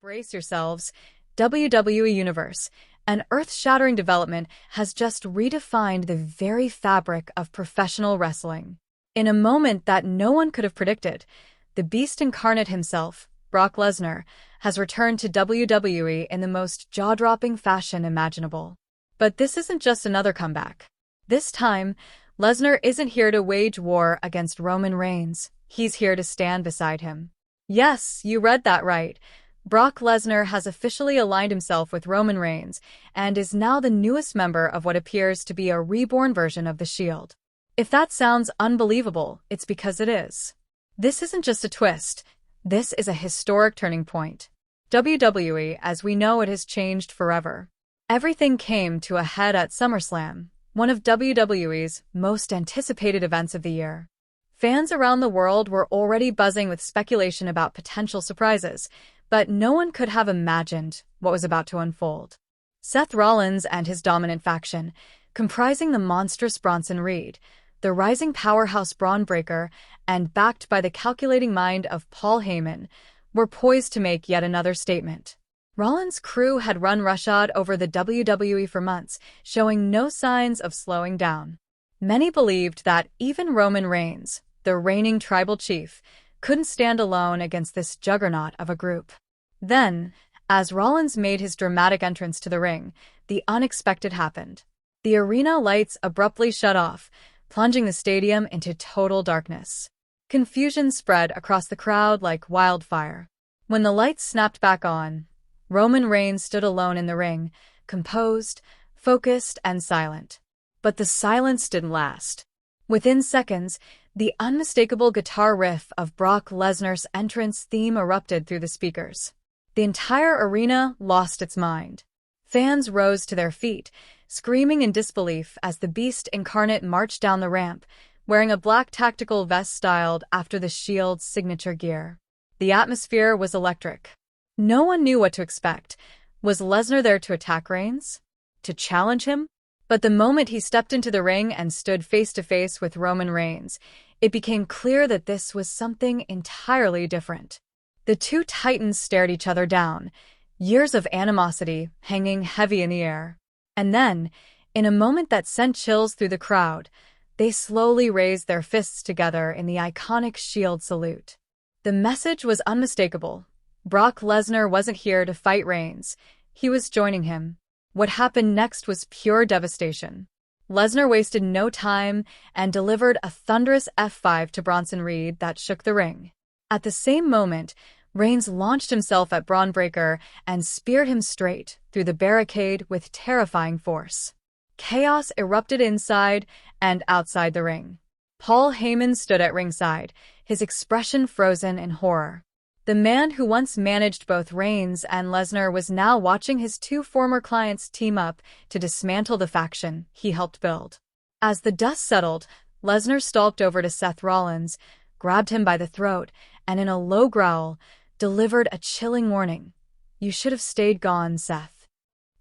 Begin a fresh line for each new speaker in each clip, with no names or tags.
Brace yourselves. WWE Universe, an earth-shattering development, has just redefined the very fabric of professional wrestling. In a moment that no one could have predicted, the Beast incarnate himself, Brock Lesnar, has returned to WWE in the most jaw-dropping fashion imaginable. But this isn't just another comeback. This time, Lesnar isn't here to wage war against Roman Reigns. He's here to stand beside him. Yes, you read that right. Brock Lesnar has officially aligned himself with Roman Reigns and is now the newest member of what appears to be a reborn version of the Shield. If that sounds unbelievable, it's because it is. This isn't just a twist. This is a historic turning point. WWE, as we know it, has changed forever. Everything came to a head at SummerSlam, one of WWE's most anticipated events of the year. Fans around the world were already buzzing with speculation about potential surprises, but no one could have imagined what was about to unfold. Seth Rollins and his dominant faction, comprising the monstrous Bronson Reed, the rising powerhouse Braun Breaker, and backed by the calculating mind of Paul Heyman, were poised to make yet another statement. Rollins' crew had run roughshod over the WWE for months, showing no signs of slowing down. Many believed that even Roman Reigns, the reigning tribal chief, couldn't stand alone against this juggernaut of a group. Then, as Rollins made his dramatic entrance to the ring, the unexpected happened. The arena lights abruptly shut off, plunging the stadium into total darkness. Confusion spread across the crowd like wildfire. When the lights snapped back on, Roman Reigns stood alone in the ring, composed, focused, and silent. But the silence didn't last. Within seconds, the unmistakable guitar riff of Brock Lesnar's entrance theme erupted through the speakers. The entire arena lost its mind. Fans rose to their feet, screaming in disbelief as the Beast incarnate marched down the ramp, wearing a black tactical vest styled after the Shield's signature gear. The atmosphere was electric. No one knew what to expect. Was Lesnar there to attack Reigns? To challenge him? But the moment he stepped into the ring and stood face-to-face with Roman Reigns, it became clear that this was something entirely different. The two titans stared each other down, years of animosity hanging heavy in the air. And then, in a moment that sent chills through the crowd, they slowly raised their fists together in the iconic Shield salute. The message was unmistakable. Brock Lesnar wasn't here to fight Reigns. He was joining him. What happened next was pure devastation. Lesnar wasted no time and delivered a thunderous F5 to Bronson Reed that shook the ring. At the same moment, Reigns launched himself at Braun Breaker and speared him straight through the barricade with terrifying force. Chaos erupted inside and outside the ring. Paul Heyman stood at ringside, his expression frozen in horror. The man who once managed both Reigns and Lesnar was now watching his two former clients team up to dismantle the faction he helped build. As the dust settled, Lesnar stalked over to Seth Rollins, grabbed him by the throat, and in a low growl, delivered a chilling warning. "You should have stayed gone, Seth."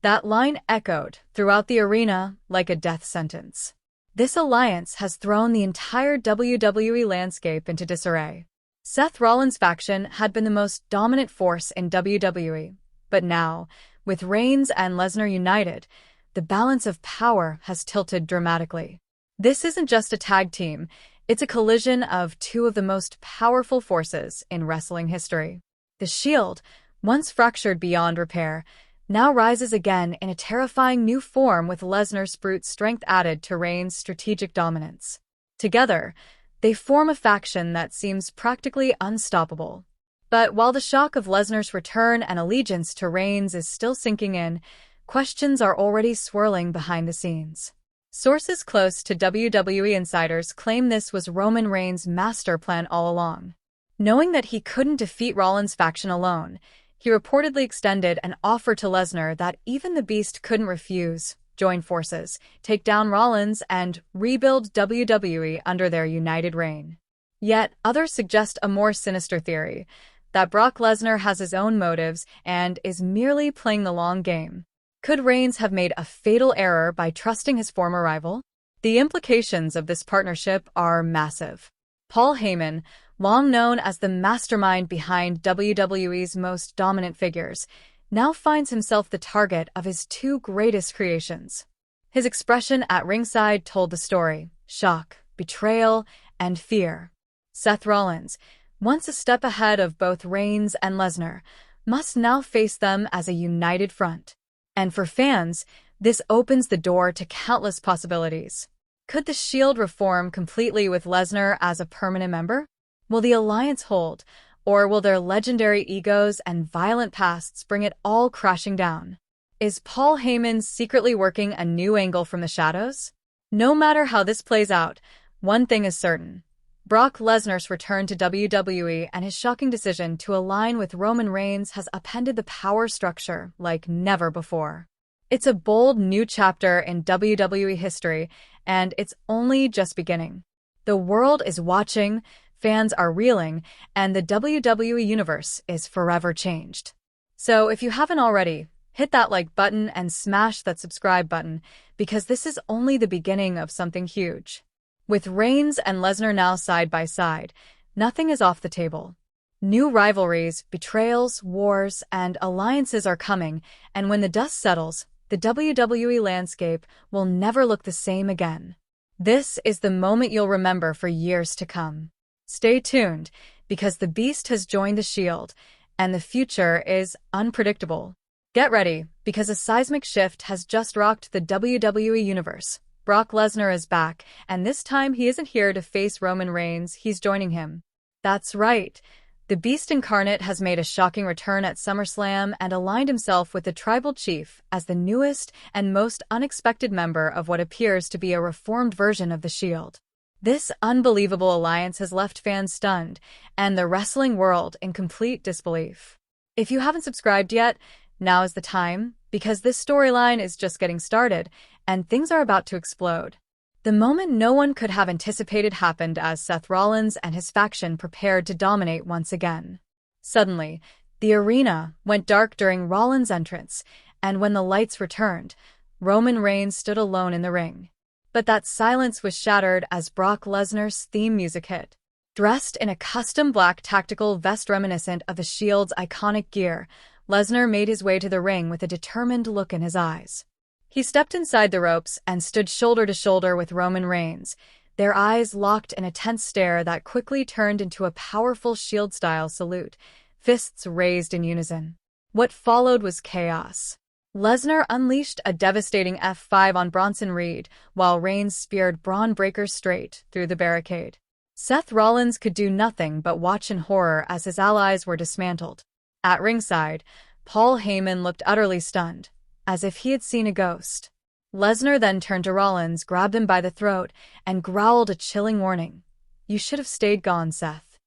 That line echoed throughout the arena like a death sentence. This alliance has thrown the entire WWE landscape into disarray. Seth Rollins' faction had been the most dominant force in WWE, but now, with Reigns and Lesnar united, the balance of power has tilted dramatically. This isn't just a tag team, it's a collision of two of the most powerful forces in wrestling history. The Shield, once fractured beyond repair, now rises again in a terrifying new form with Lesnar's brute strength added to Reigns' strategic dominance. Together, they form a faction that seems practically unstoppable. But while the shock of Lesnar's return and allegiance to Reigns is still sinking in, questions are already swirling behind the scenes. Sources close to WWE insiders claim this was Roman Reigns' master plan all along. Knowing that he couldn't defeat Rollins' faction alone, he reportedly extended an offer to Lesnar that even the Beast couldn't refuse: join forces, take down Rollins, and rebuild WWE under their united reign. Yet, others suggest a more sinister theory, that Brock Lesnar has his own motives and is merely playing the long game. Could Reigns have made a fatal error by trusting his former rival? The implications of this partnership are massive. Paul Heyman, long known as the mastermind behind WWE's most dominant figures, now finds himself the target of his two greatest creations. His expression at ringside told the story: shock, betrayal, and fear. Seth Rollins, once a step ahead of both Reigns and Lesnar, must now face them as a united front. And for fans, this opens the door to countless possibilities. Could the Shield reform completely with Lesnar as a permanent member? Will the alliance hold, or will their legendary egos and violent pasts bring it all crashing down? Is Paul Heyman secretly working a new angle from the shadows? No matter how this plays out, one thing is certain. Brock Lesnar's return to WWE and his shocking decision to align with Roman Reigns has upended the power structure like never before. It's a bold new chapter in WWE history, and it's only just beginning. The world is watching, fans are reeling, and the WWE universe is forever changed. So if you haven't already, hit that like button and smash that subscribe button, because this is only the beginning of something huge. With Reigns and Lesnar now side by side, nothing is off the table. New rivalries, betrayals, wars, and alliances are coming, and when the dust settles, the WWE landscape will never look the same again. This is the moment you'll remember for years to come. Stay tuned, because the Beast has joined the Shield, and the future is unpredictable. Get ready, because a seismic shift has just rocked the WWE universe. Brock Lesnar is back, and this time he isn't here to face Roman Reigns, he's joining him. That's right. The Beast incarnate has made a shocking return at SummerSlam and aligned himself with the Tribal Chief as the newest and most unexpected member of what appears to be a reformed version of the Shield. This unbelievable alliance has left fans stunned, and the wrestling world in complete disbelief. If you haven't subscribed yet, now is the time, because this storyline is just getting started, and things are about to explode. The moment no one could have anticipated happened as Seth Rollins and his faction prepared to dominate once again. Suddenly, the arena went dark during Rollins' entrance, and when the lights returned, Roman Reigns stood alone in the ring. But that silence was shattered as Brock Lesnar's theme music hit. Dressed in a custom black tactical vest reminiscent of the Shield's iconic gear, Lesnar made his way to the ring with a determined look in his eyes. He stepped inside the ropes and stood shoulder to shoulder with Roman Reigns, their eyes locked in a tense stare that quickly turned into a powerful Shield-style salute, fists raised in unison. What followed was chaos. Lesnar unleashed a devastating F5 on Bronson Reed, while Reigns speared Braun Breaker straight through the barricade. Seth Rollins could do nothing but watch in horror as his allies were dismantled. At ringside, Paul Heyman looked utterly stunned, as if he had seen a ghost. Lesnar then turned to Rollins, grabbed him by the throat, and growled a chilling warning. "You should have stayed gone, Seth."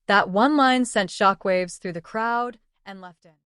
That one line sent shockwaves through the crowd and left in.